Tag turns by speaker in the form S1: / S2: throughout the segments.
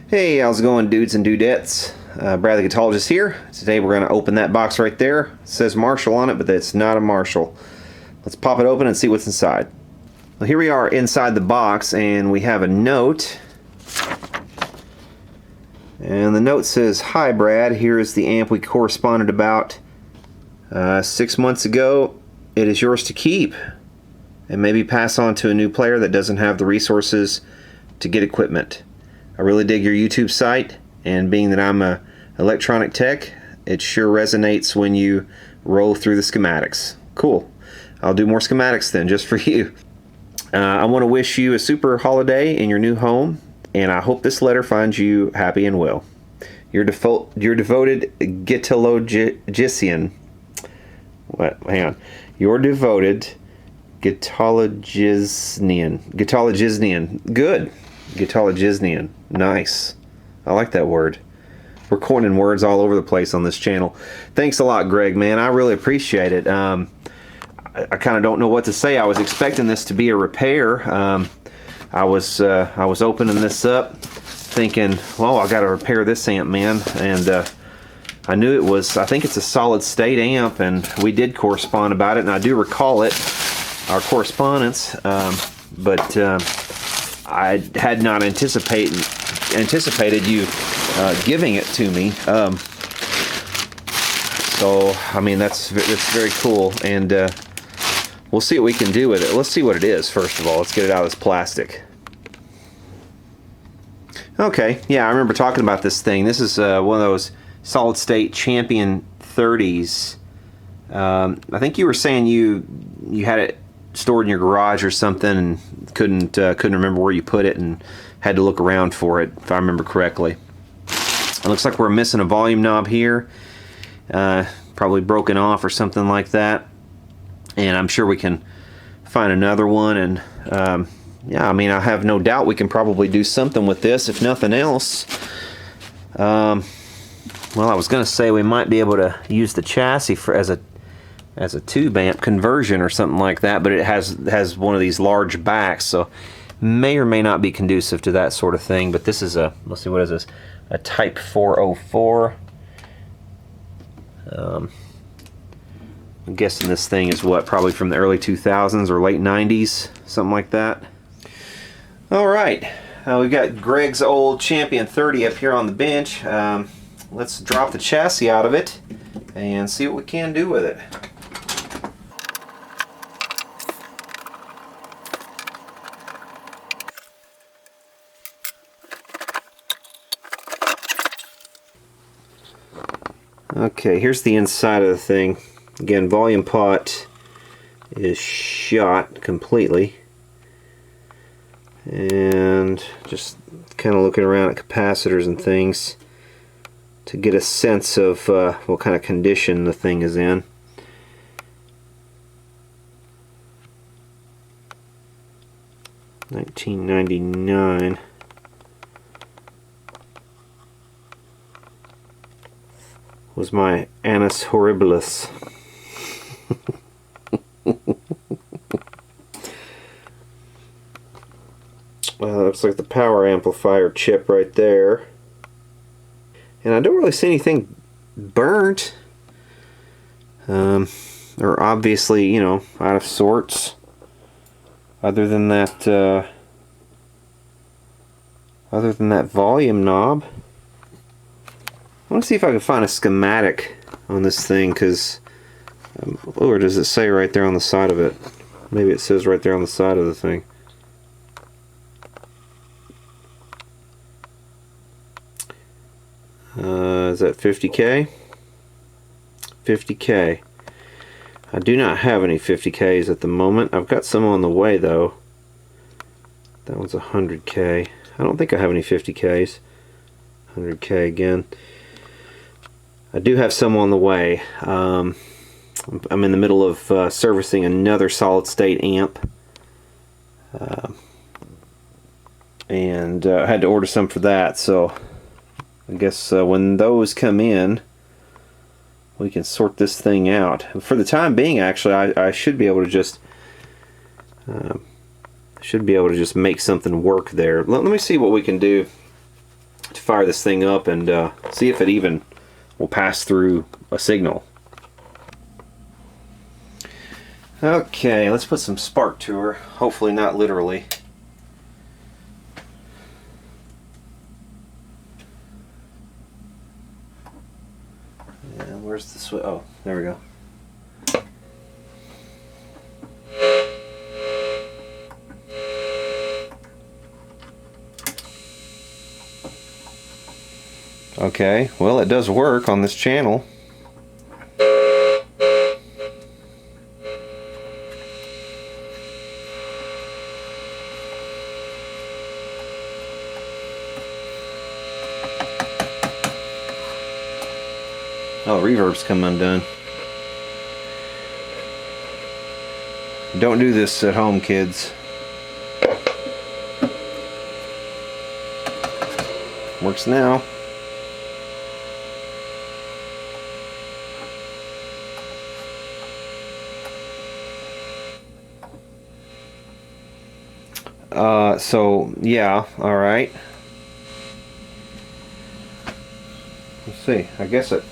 S1: Hey, how's it going, dudes and dudettes? Brad the Guitarologist here. Today we're going to open that box right there. It says Marshall on it, but it's not a Marshall. Let's pop it open and see what's inside. Well, here we are inside the box, and we have a note. And the note says, "Hi Brad, here is the amp we corresponded about 6 months ago. It is yours to keep, and maybe pass on to a new player that doesn't have the resources to get equipment. I really dig your YouTube site, and being that I'm a electronic tech, it sure resonates when you roll through the schematics." Cool. I'll do more schematics then, just for you. I want to wish you a super holiday in your new home, and I hope this letter finds you happy and well. Your devoted Guitarologician. What? Hang on. Your devoted Guitarologician. Good. Guitarologician. Nice. I like that word. We're coining words all over the place on this channel. Thanks a lot, Greg, man. I really appreciate it. I kind of don't know what to say. I was expecting this to be a repair. I was opening this up thinking, well, I got to repair this amp, man. And I knew it was, I think it's a solid state amp, and we did correspond about it, and I do recall it, our correspondence, but I had not anticipated you giving it to me. So I mean, that's very cool, and we'll see what we can do with it. Let's see what it is first of all. Let's get it out of this plastic. Okay, yeah, I remember talking about this thing. This is one of those solid state Champion 30s. I think you were saying you had it stored in your garage or something, and couldn't remember where you put it, and had to look around for it, if I remember correctly. It looks like we're missing a volume knob here, probably broken off or something like that, and I'm sure we can find another one. And yeah, I mean, I have no doubt we can probably do something with this, if nothing else. Well, I was gonna say we might be able to use the chassis as a tube amp conversion or something like that, but it has one of these large backs, so may or may not be conducive to that sort of thing. But this is let's see, what is this? A Type 404. I'm guessing this thing is what, probably from the early 2000s or late 90s, something like that. All right, we've got Greg's old Champion 30 up here on the bench. Let's drop the chassis out of it and see what we can do with it. Okay, here's the inside of the thing. Again, volume pot is shot completely. And just kind of looking around at capacitors and things to get a sense of what kind of condition the thing is in. $19.99. Was my Annus Horribilis. Well, looks like the power amplifier chip right there. And I don't really see anything burnt. Or obviously, you know, out of sorts. Other than that volume knob. I want to see if I can find a schematic on this thing, because, or does it say right there on the side of it? Maybe it says right there on the side of the thing. Is that 50K? 50K. I do not have any 50Ks at the moment. I've got some on the way though. That one's 100K. I don't think I have any 50Ks. 100K again. I do have some on the way. I'm in the middle of servicing another solid state amp. And I had to order some for that, so I guess when those come in, we can sort this thing out. For the time being, actually, I should be able to just make something work there. Let me see what we can do to fire this thing up and see if it even will pass through a signal. Okay, let's put some spark to her. Hopefully not literally. And where's the switch? Oh, there we go. Okay, well, it does work on this channel. Oh, reverb's come undone. Don't do this at home, kids. Works now. So yeah, all right. Let's see. I guess let's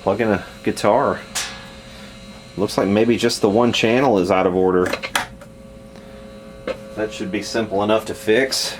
S1: plug in a guitar. Looks like maybe just the one channel is out of order. That should be simple enough to fix.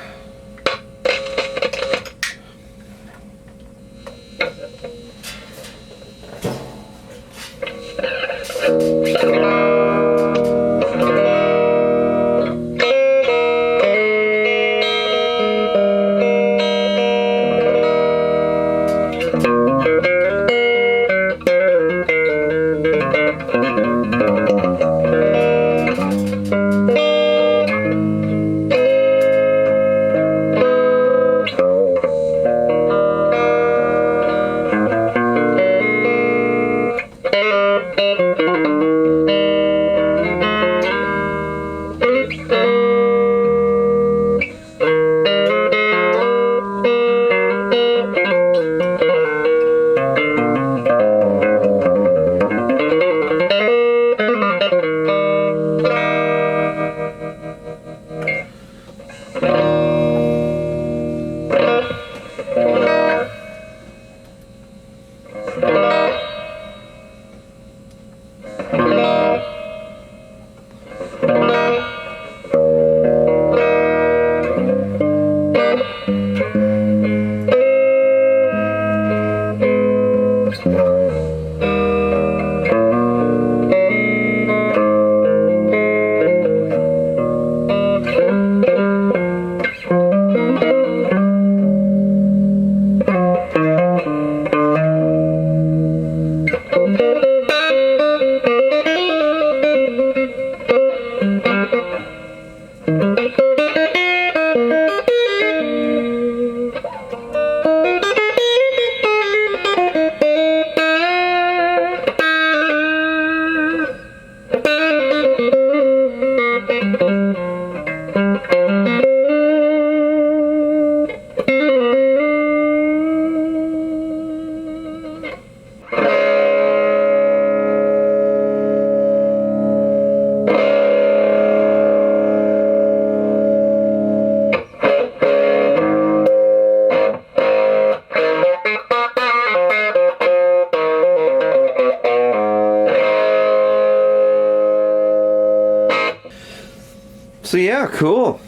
S1: So yeah, cool.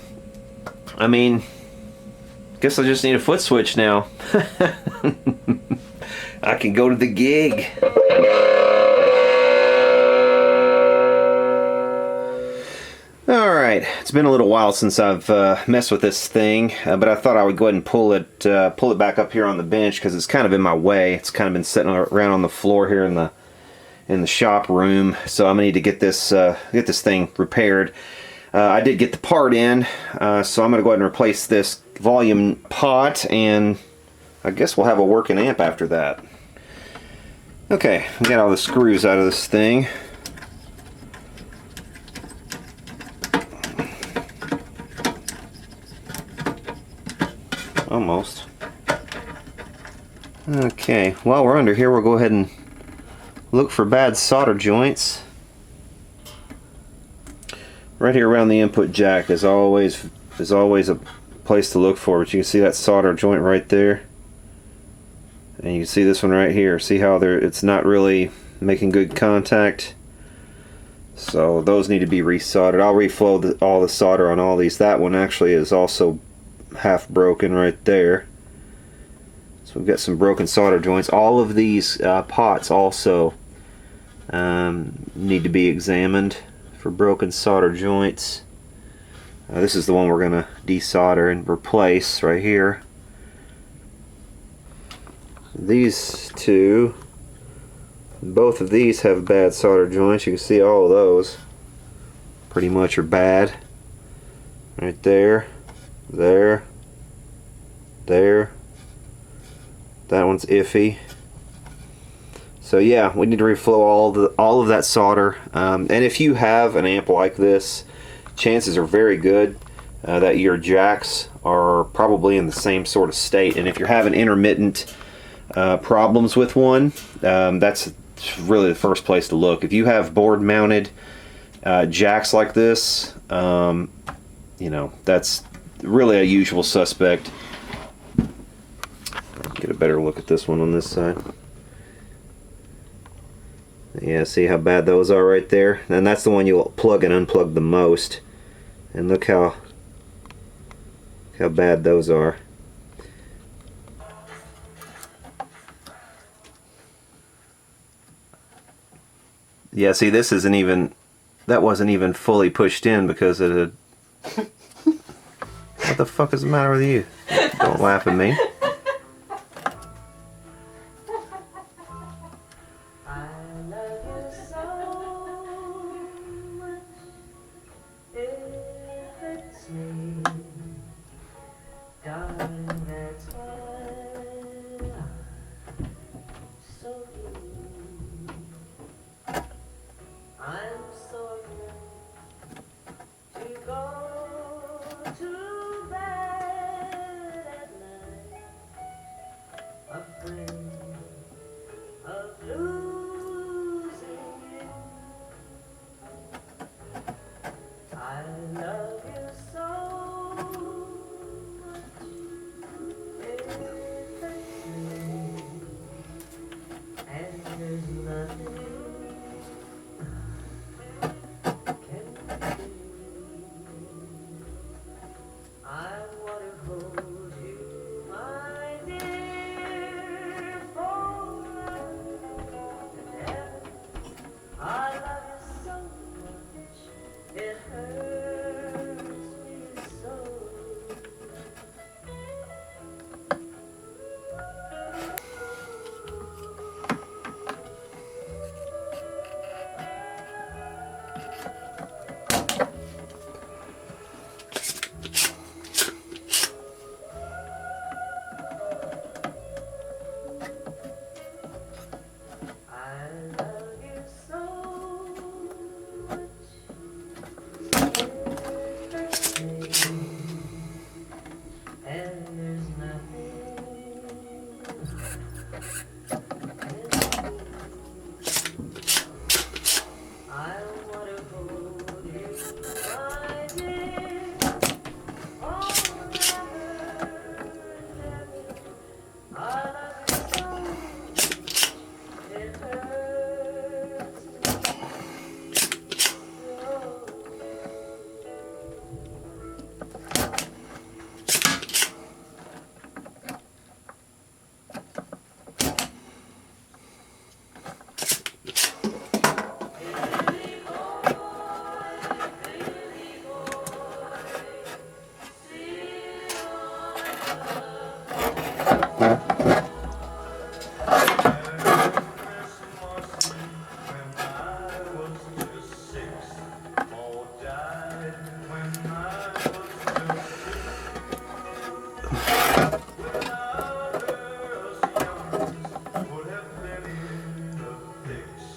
S1: I mean, guess I just need a foot switch now. I can go to the gig. Alright, it's been a little while since I've messed with this thing, but I thought I would go ahead and pull it back up here on the bench because it's kind of in my way. It's kind of been sitting around on the floor here in the shop room, so I'm gonna need to get this thing repaired. I did get the part in, so I'm going to go ahead and replace this volume pot, and I guess we'll have a working amp after that. Okay, we got all the screws out of this thing. Almost. Okay, while we're under here, we'll go ahead and look for bad solder joints. Right here around the input jack is always a place to look for, but you can see that solder joint right there, and you can see this one right here. See how it's not really making good contact, so those need to be resoldered. I'll reflow all the solder on all these. That one actually is also half broken right there, so we've got some broken solder joints. All of these pots also need to be examined for broken solder joints. This is the one we're going to desolder and replace right here. These two, both of these have bad solder joints. You can see all of those pretty much are bad. Right there, there, there. That one's iffy. So yeah, we need to reflow all of that solder. And if you have an amp like this, chances are very good that your jacks are probably in the same sort of state. And if you're having intermittent problems with one, that's really the first place to look. If you have board mounted jacks like this, you know, that's really a usual suspect. Get a better look at this one on this side. Yeah, see how bad those are right there? And that's the one you'll plug and unplug the most. And look how bad those are. Yeah, see, this isn't even, that wasn't even fully pushed in because it had... What the fuck is the matter with you? Don't laugh at me.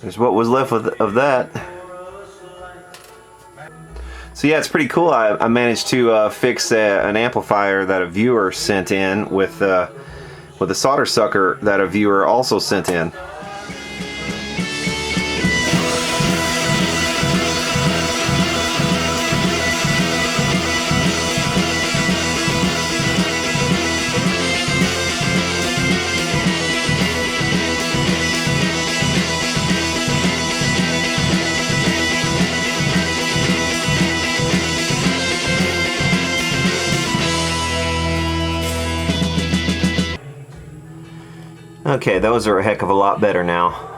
S1: There's what was left of that. So yeah, it's pretty cool. I managed to fix an amplifier that a viewer sent in with a solder sucker that a viewer also sent in. Okay, those are a heck of a lot better now.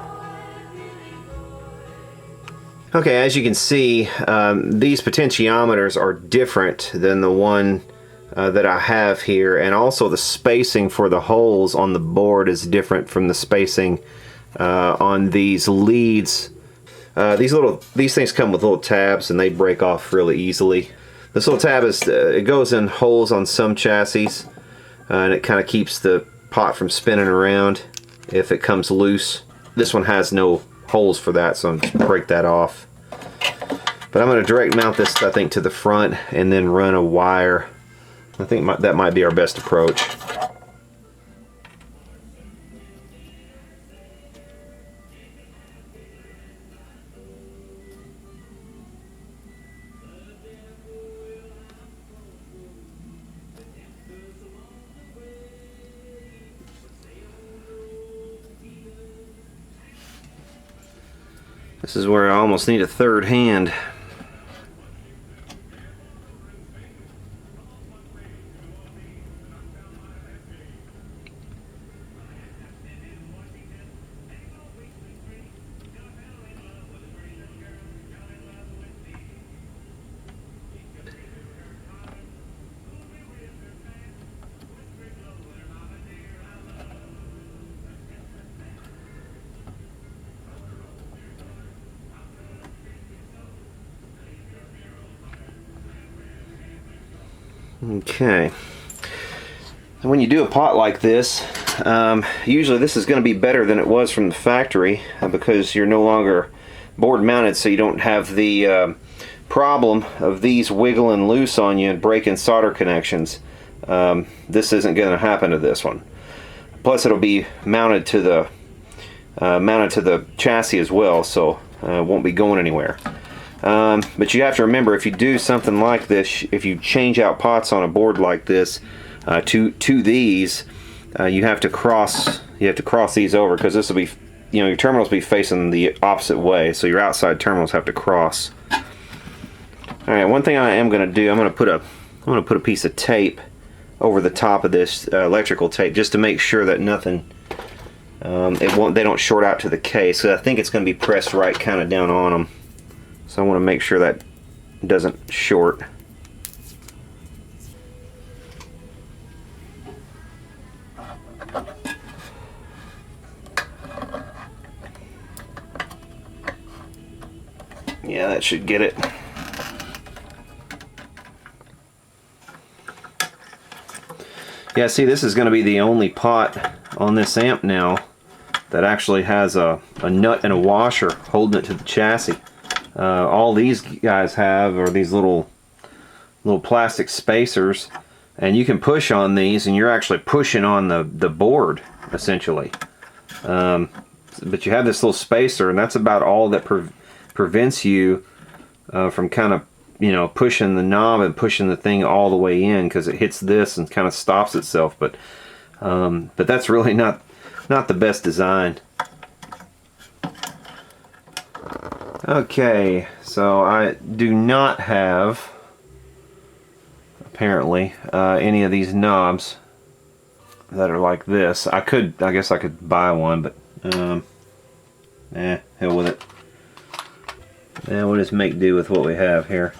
S1: Okay, as you can see, these potentiometers are different than the one that I have here, and also the spacing for the holes on the board is different from the spacing on these leads. These things come with little tabs, and they break off really easily. This little tab is it goes in holes on some chassis, and it kind of keeps the pot from spinning around if it comes loose. This one has no holes for that, so I'm just break that off. But I'm going to direct mount this, I think, to the front and then run a wire. I think that might be our best approach. This is where I almost need a third hand. Okay, and when you do a pot like this, usually this is going to be better than it was from the factory because you're no longer board mounted, so you don't have the problem of these wiggling loose on you and breaking solder connections. This isn't going to happen to this one. Plus, it'll be mounted to the chassis as well, so it won't be going anywhere. But you have to remember, if you do something like this, if you change out pots on a board like this to these, you have to cross these over, because this will be, your terminals will be facing the opposite way, so your outside terminals have to cross. All right, one thing I am going to do, I'm going to put a piece of tape over the top of this electrical tape, just to make sure that nothing they don't short out to the case. So I think it's going to be pressed right kind of down on them. So I want to make sure that doesn't short. Yeah, that should get it. Yeah, see, this is going to be the only pot on this amp now that actually has a nut and a washer holding it to the chassis. All these guys have are these little plastic spacers, and you can push on these, and you're actually pushing on the board essentially. But you have this little spacer, and that's about all that prevents you from kind of pushing the knob and pushing the thing all the way in, because it hits this and kind of stops itself. But that's really not the best design. Okay, so I do not have, apparently, any of these knobs that are like this. I guess I could buy one, but hell with it. Yeah, we'll just make do with what we have here.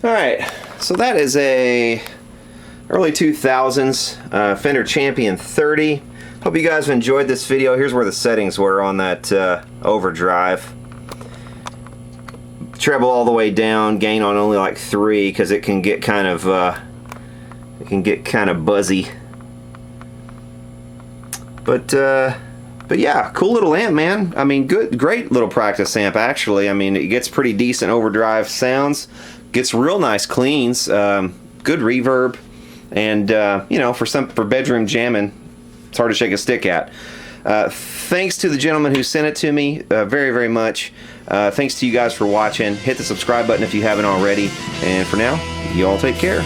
S1: Alright, so that is a early 2000s Fender Champion 30. Hope you guys have enjoyed this video. Here's where the settings were on that overdrive. Treble all the way down, gain on only like 3 because it can get kind of buzzy. But yeah, cool little amp, man. I mean, great little practice amp actually. I mean, it gets pretty decent overdrive sounds, gets real nice cleans, good reverb, and you know, for bedroom jamming, it's hard to shake a stick at. Thanks to the gentleman who sent it to me, very, very much. Thanks to you guys for watching. Hit the subscribe button if you haven't already. And for now, you all take care.